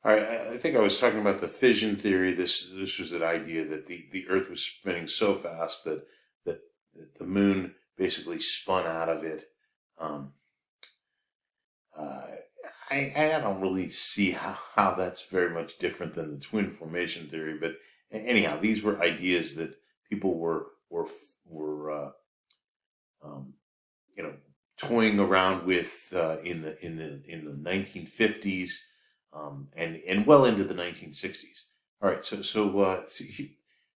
All right, I think I was talking about the fission theory. This was an idea that the Earth was spinning so fast that the moon basically spun out of it. Um, uh, I don't really see how that's very much different than the twin formation theory. But anyhow, these were ideas that people were um, you know toying around with in the 1950s, and well into the 1960s. All right,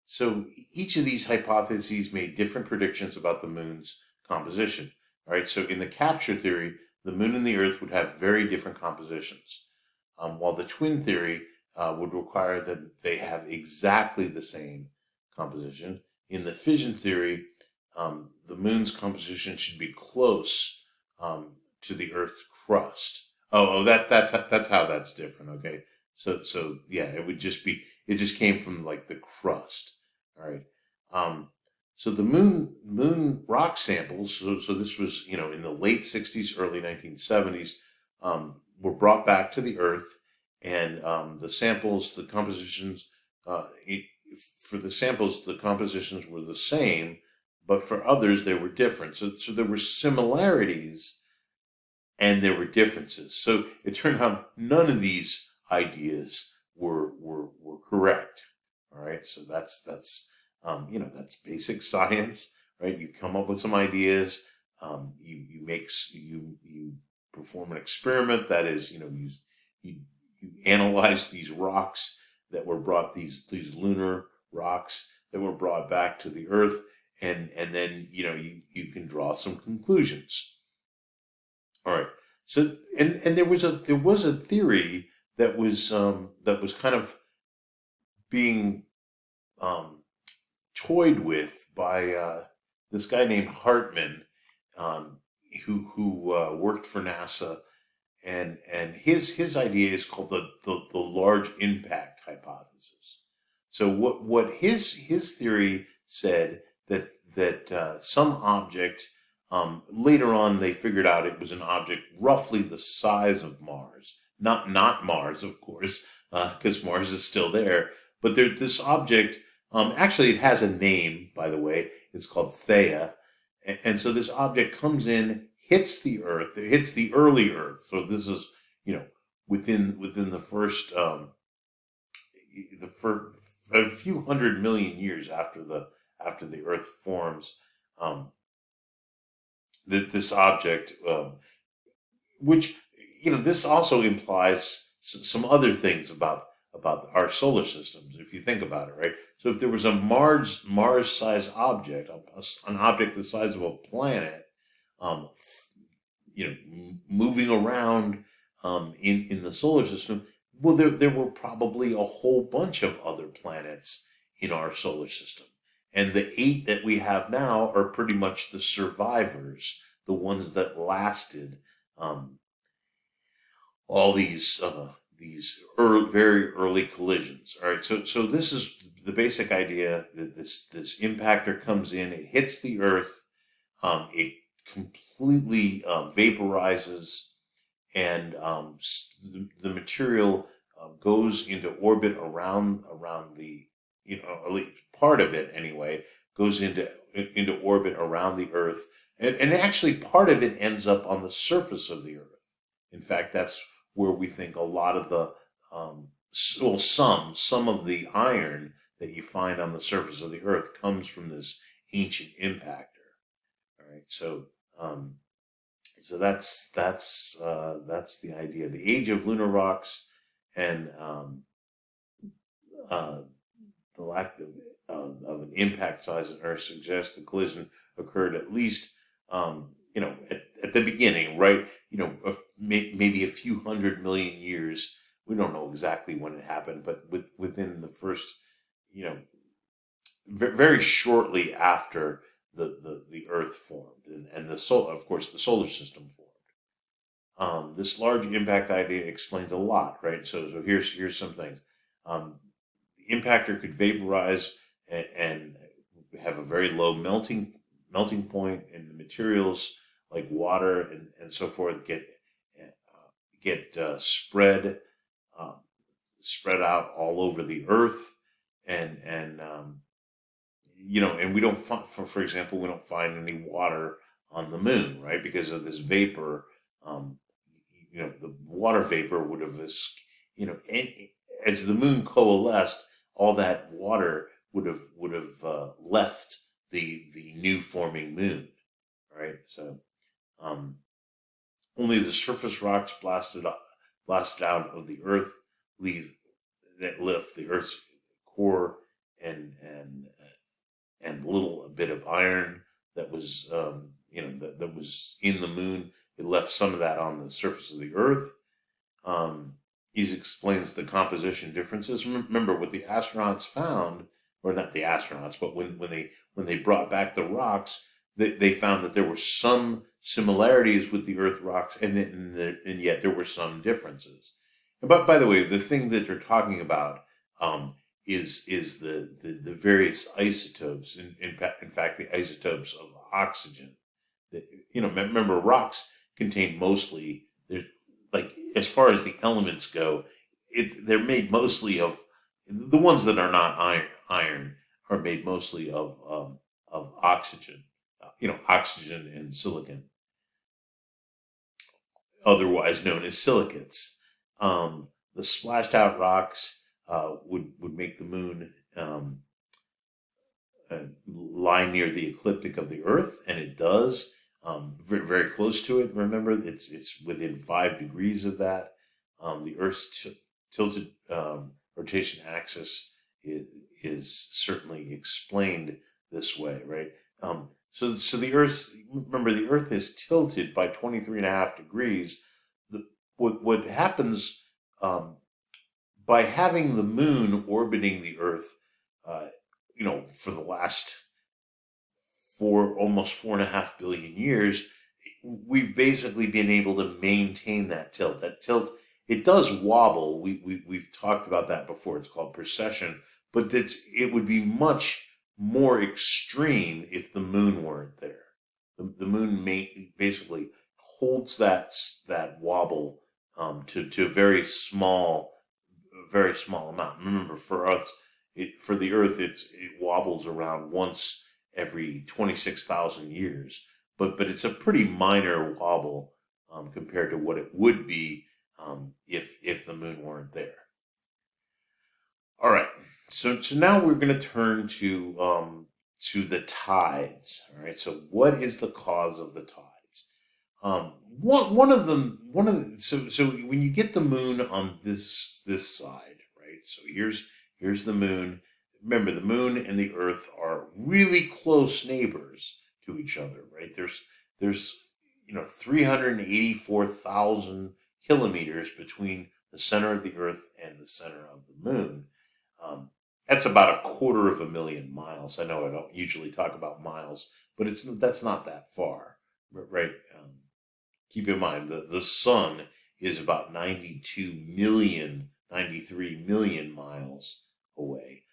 so each of these hypotheses made different predictions about the moon's composition. All right, so in the capture theory, the moon and the Earth would have very different compositions, while the twin theory would require that they have exactly the same composition. In the fission theory, the moon's composition should be close to the Earth's crust. That's how that's different. Okay, so yeah, it just came from like the crust. All right. Um, so the moon rock samples. So this was in the late '60s, early 1970s, were brought back to the Earth, and the samples, the compositions, for the samples, the compositions were the same, but for others they were different. So there were similarities and there were differences. So it turned out none of these ideas were correct. All right, so that's basic science, right? You come up with some ideas, you perform an experiment. That is, you analyze these rocks that were brought these lunar rocks that were brought back to the Earth, and then you can draw some conclusions. All right. So and there was a theory that was kind of being um, toyed with by this guy named Hartman, um, who worked for NASA, and his idea is called the large impact hypothesis. So what his theory said that some object, later on they figured out it was an object roughly the size of Mars, not Mars, of course, because Mars is still there, but this object, actually it has a name, by the way. It's called Theia, and so this object comes in, hits the Earth, it hits the early Earth. So this is within the first a few 100 million years after the Earth forms. That this object, which this also implies some other things about our solar systems, if you think about it, right? So if there was a Mars-sized object, an object the size of a planet, um, moving around in the solar system, well, there were probably a whole bunch of other planets in our solar system. And the 8 that we have now are pretty much the survivors, the ones that lasted um, all these very early collisions. All right, so this is the basic idea that this impactor comes in, it hits the Earth, it completely vaporizes, and the material goes into orbit around the at least part of it anyway, goes into orbit around the Earth, and actually part of it ends up on the surface of the Earth. In fact, that's where we think a lot of the some of the iron that you find on the surface of the Earth comes from this ancient impactor. All right, so that's the idea. The age of lunar rocks and uh, the lack of an impact size on Earth suggests the collision occurred at least, at the beginning, right? Maybe a few 100 million years. We don't know exactly when it happened, but within the first, very shortly after the Earth formed, and of course, the solar system formed. This large impact idea explains a lot, right? So here's some things. The impactor could vaporize and have a very low melting point, and the materials like water and so forth get spread um, spread out all over the Earth, and and we don't find, for example, we don't find any water on the moon, right? Because of this vapor. The water vapor would have, as the moon coalesced, all that water would have left the new forming moon, right? So only the surface rocks blasted out of the Earth lift the Earth's core and a bit of iron that was that was in the moon. It left some of that on the surface of the Earth. He explains the composition differences. Remember what the astronauts found, or not the astronauts, but when they brought back the rocks, they found that there were some similarities with the Earth rocks, and yet there were some differences. But by the way, the thing that they're talking about is the various isotopes. In fact, the isotopes of oxygen. Remember, rocks contain mostly, as far as the elements go, they're made mostly of, the ones that are not iron are made mostly of oxygen. Oxygen and silicon, otherwise known as silicates. The splashed out rocks would make the moon lie near the ecliptic of the Earth, and it does. Very, very close to it. Remember, it's within 5 degrees of that. The Earth's tilted rotation axis is certainly explained this way, right? So the Earth, remember, the Earth is tilted by 23.5 degrees. What happens by having the moon orbiting the Earth, for the last almost 4.5 billion years, we've basically been able to maintain that tilt. That tilt, it does wobble. We've talked about that before. It's called precession, but it would be much more extreme if the moon weren't there. The moon basically holds that wobble to a very small amount. Remember, for the Earth, it wobbles around once every 26,000 years, but it's a pretty minor wobble compared to what it would be if the moon weren't there. All right, so now we're going to turn to the tides. All right, so what is the cause of the tides? So when you get the moon on this side, right? So here's the moon. Remember, the moon and the Earth are really close neighbors to each other, right? There's 384,000 kilometers between the center of the Earth and the center of the moon. That's about 250,000 miles. I know I don't usually talk about miles, but that's not that far, right? Keep in mind the sun is about 93 million miles away.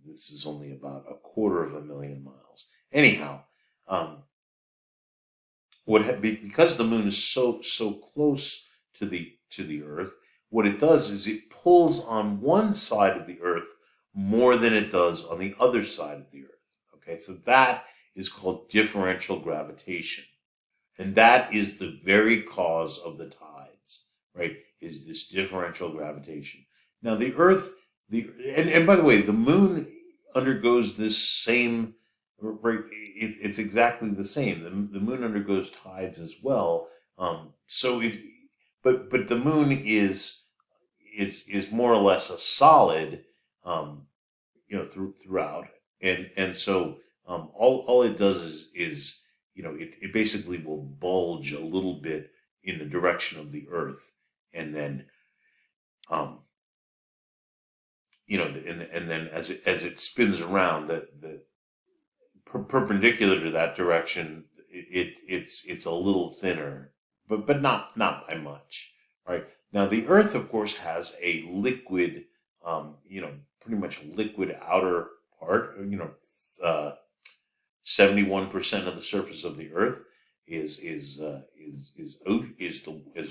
This is only about 250,000 miles. Anyhow, because the moon is so close to the Earth, what it does is it pulls on one side of the Earth more than it does on the other side of the Earth. Okay, so that is called differential gravitation, and that is the very cause of the tides. Right? Is this differential gravitation? Now the Earth. And by the way, the moon undergoes this same, right? It's exactly the same. The moon undergoes tides as well. But the moon is more or less a solid, throughout, and so all it does is it basically will bulge a little bit in the direction of the Earth, and then and then as it spins around, perpendicular to that direction, it's a little thinner, but not by much. Right? Now the Earth, of course, has a liquid, pretty much a liquid outer part. 71% of the surface of the Earth is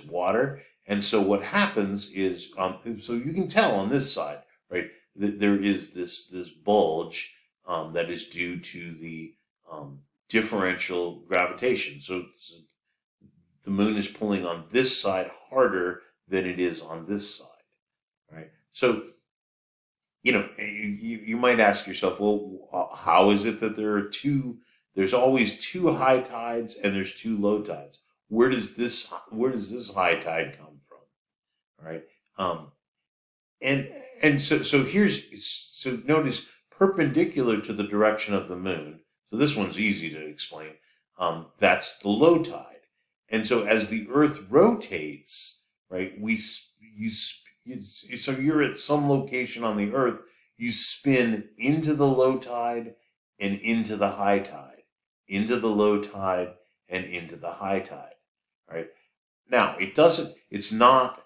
water, And so what happens is, so you can tell on this side, right, that there is this bulge that is due to the differential gravitation. So the moon is pulling on this side harder than it is on this side, right? So, you might ask yourself, well, how is it that there's always two high tides and there's two low tides? Where does this high tide come from? All right. And so notice perpendicular to the direction of the moon. So this one's easy to explain. That's the low tide. And so as the Earth rotates, right, so you're at some location on the Earth, you spin into the low tide and into the high tide, into the low tide and into the high tide, right? Now, it's not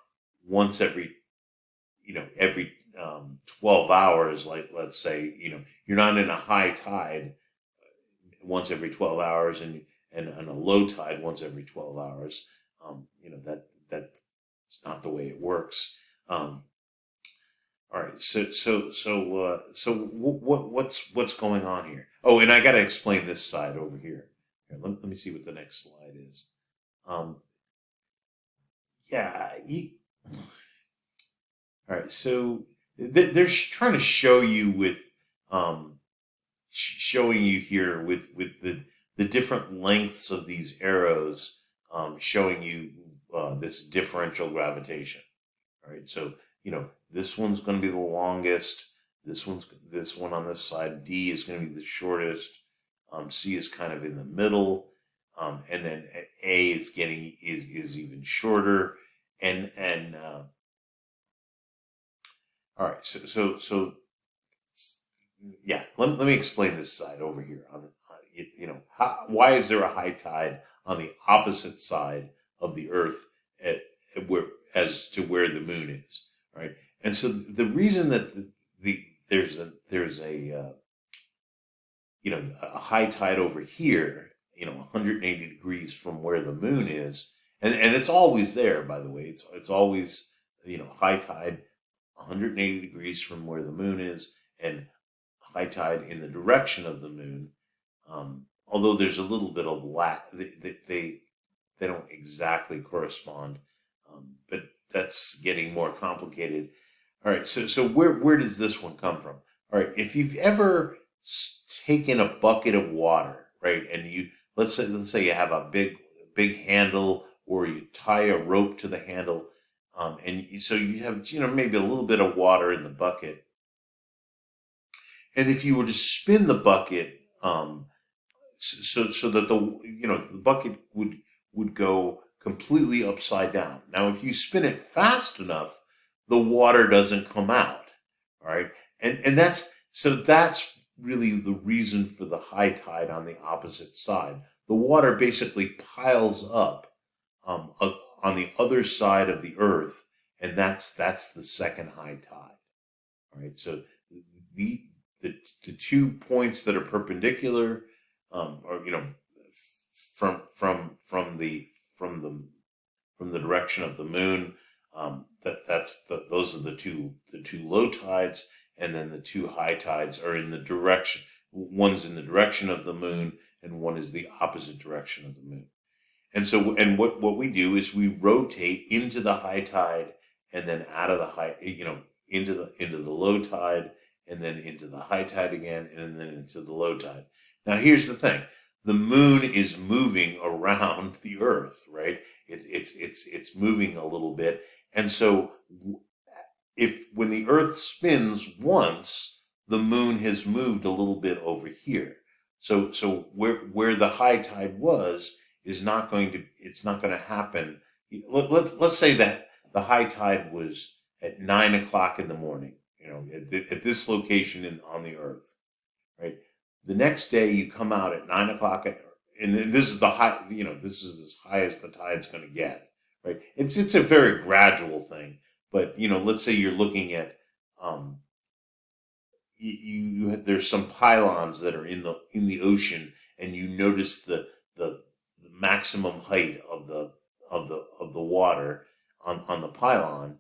once every 12 hours, like, let's say, you're not in a high tide once every 12 hours and a low tide once every 12 hours. That's not the way it works. All right. So what's going on here? Oh, and I got to explain this side over here. Let me see what the next slide is. All right. So they're trying to show you with, showing you here with the different lengths of these arrows, showing you this differential gravitation. All right. So, this one's going to be the longest. This one on this side, D, is going to be the shortest. C is kind of in the middle. And then A is even shorter. And all right. So yeah, let me explain this side over here. Why is there a high tide on the opposite side of the Earth as to where the moon is, right? And so the reason that there's a high tide over here, 180 degrees from where the moon is, and it's always there, by the way. It's always, high tide 180 degrees from where the moon is, and high tide in the direction of the moon. Although there's a little bit of lag, they don't exactly correspond, but that's getting more complicated. All right, so where does this one come from? All right, if you've ever taken a bucket of water, right, and let's say you have a big handle, or you tie a rope to the handle, so you have maybe a little bit of water in the bucket, and if you were to spin the bucket, so that the bucket would go completely upside down. Now, if you spin it fast enough, the water doesn't come out. All right, and that's really the reason for the high tide on the opposite side. The water basically piles up on the other side of the Earth, and that's the second high tide. All right, so the 2 points that are perpendicular, or from the direction of the moon, those are the two low tides, and then the two high tides are in the direction. One's in the direction of the moon, and one is the opposite direction of the moon. And so, what we do is we rotate into the high tide, and then out of the high, into the low tide, and then into the high tide again, and then into the low tide. Now, here's the thing: the moon is moving around the Earth, right? It's moving a little bit, and so when the Earth spins once, the moon has moved a little bit over here. So where the high tide was is not going to happen. Let's say that the high tide was at 9 o'clock in the morning, at this location on the Earth, right? The next day you come out at 9 o'clock, and this is the high, this is as high as the tide's going to get, right? It's a very gradual thing, but let's say you're looking at, there's some pylons that are in the ocean, and you notice the maximum height of the water, on the pylon,